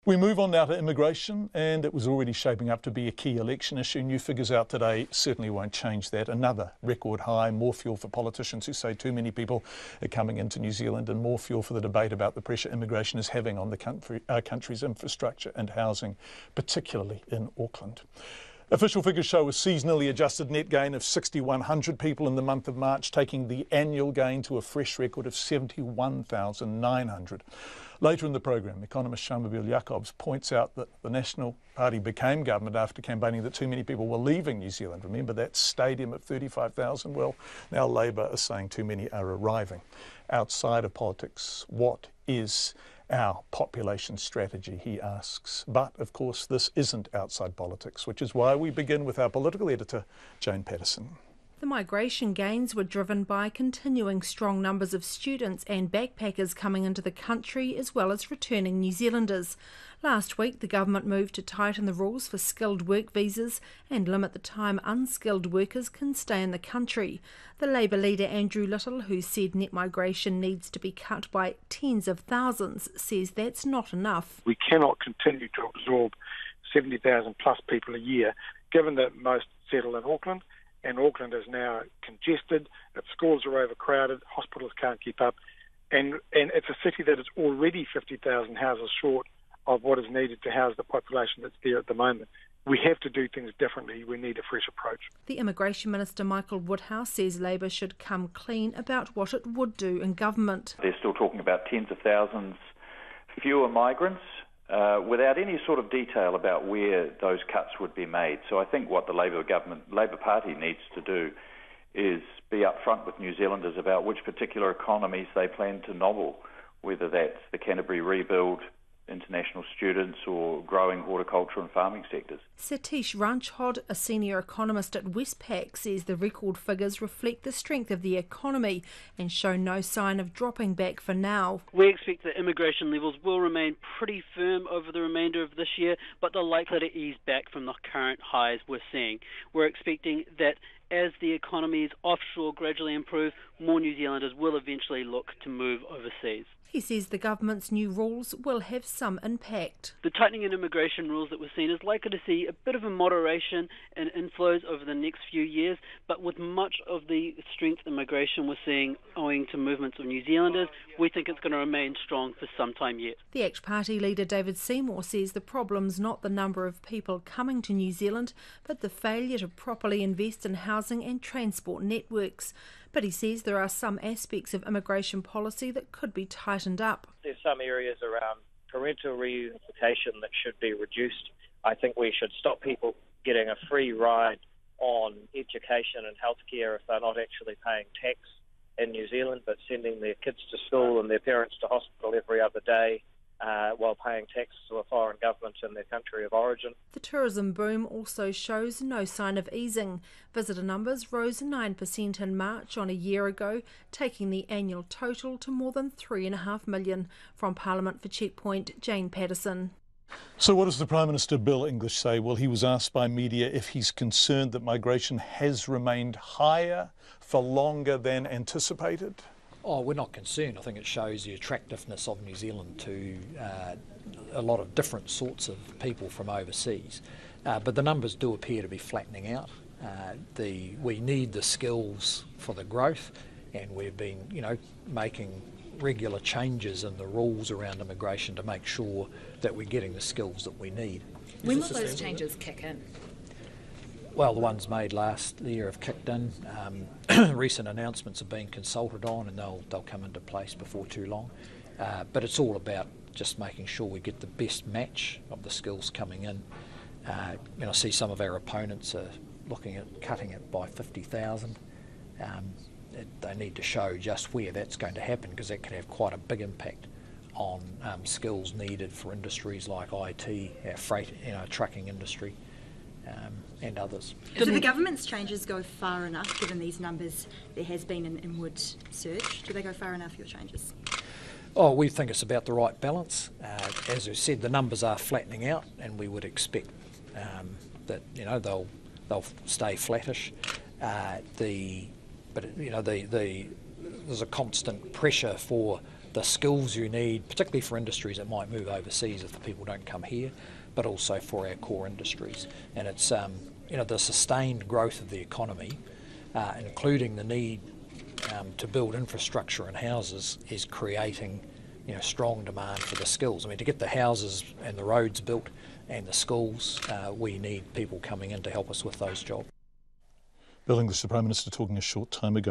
We move on now to immigration, and it was already shaping up to be a key election issue. New figures out today certainly won't change that. Another record high, more fuel for politicians who say too many people are coming into New Zealand, and more fuel for the debate about the pressure immigration is having on the country's infrastructure and housing, particularly in Auckland. Official figures show a seasonally adjusted net gain of 6,100 people in the month of March, taking the annual gain to a fresh record of 71,900. Later in the program, economist Shamabeel Jacobs points out that the National Party became government after campaigning that too many people were leaving New Zealand. Remember that stadium of 35,000? Well, now Labour is saying too many are arriving. Outside of politics, what is our population strategy, he asks. But, of course, this isn't outside politics, which is why we begin with our political editor, Jane Patterson. The migration gains were driven by continuing strong numbers of students and backpackers coming into the country, as well as returning New Zealanders. Last week, the government moved to tighten the rules for skilled work visas and limit the time unskilled workers can stay in the country. The Labour leader Andrew Little, who said net migration needs to be cut by tens of thousands, says that's not enough. We cannot continue to absorb 70,000 plus people a year, given that most settle in Auckland, and Auckland is now congested, its schools are overcrowded, hospitals can't keep up, and it's a city that is already 50,000 houses short of what is needed to house the population that's there at the moment. We have to do things differently. We need a fresh approach. The Immigration Minister Michael Woodhouse says Labour should come clean about what it would do in government. They're still talking about tens of thousands fewer migrants without any sort of detail about where those cuts would be made. So I think what the Labour Party needs to do is be upfront with New Zealanders about which particular economies they plan to nobble, whether that's the Canterbury rebuild, international students, or growing horticulture and farming sectors. Satish Ranchhod, a senior economist at Westpac, says the record figures reflect the strength of the economy and show no sign of dropping back for now. We expect that immigration levels will remain pretty firm over the remainder of this year, but they're likely to ease back from the current highs we're seeing. We're expecting that as the economies offshore gradually improve, more New Zealanders will eventually look to move overseas. He says the government's new rules will have some impact. The tightening in immigration rules that we're seeing is likely to see a bit of a moderation in inflows over the next few years, but with much of the strength in migration we're seeing owing to movements of New Zealanders, we think it's going to remain strong for some time yet. The ACT Party leader David Seymour says the problem's not the number of people coming to New Zealand, but the failure to properly invest in housing and transport networks. But he says there are some aspects of immigration policy that could be tightened up. There's some areas around parental reunification that should be reduced. I think we should stop people getting a free ride on education and healthcare if they're not actually paying tax in New Zealand, but sending their kids to school and their parents to hospital every other day while paying tax to a foreign government in their country of origin. The tourism boom also shows no sign of easing. Visitor numbers rose 9% in March on a year ago, taking the annual total to more than 3.5 million. From Parliament for Checkpoint, Jane Patterson. So what does the Prime Minister Bill English say? Well, he was asked by media if he's concerned that migration has remained higher for longer than anticipated. Oh, we're not concerned. I think it shows the attractiveness of New Zealand to a lot of different sorts of people from overseas. But the numbers do appear to be flattening out. We need the skills for the growth, and we've been, making regular changes in the rules around immigration to make sure that we're getting the skills that we need. When will those changes kick in? Well, the ones made last year have kicked in. Recent announcements have been consulted on, and they'll come into place before too long. But it's all about just making sure we get the best match of the skills coming in. I see some of our opponents are looking at cutting it by 50,000. They need to show just where that's going to happen, because that could have quite a big impact on skills needed for industries like IT, our freight, trucking industry. And others. Do the government's changes go far enough, given these numbers? There has been an inward surge. Do they go far enough, your changes? Oh, we think it's about the right balance. As I said, the numbers are flattening out, and we would expect that they'll stay flattish. There's a constant pressure for the skills you need, particularly for industries that might move overseas if the people don't come here, but also for our core industries. And it's the sustained growth of the economy, including the need to build infrastructure and houses, is creating strong demand for the skills. I mean, to get the houses and the roads built and the schools, we need people coming in to help us with those jobs. Bill English, the Prime Minister, talking a short time ago.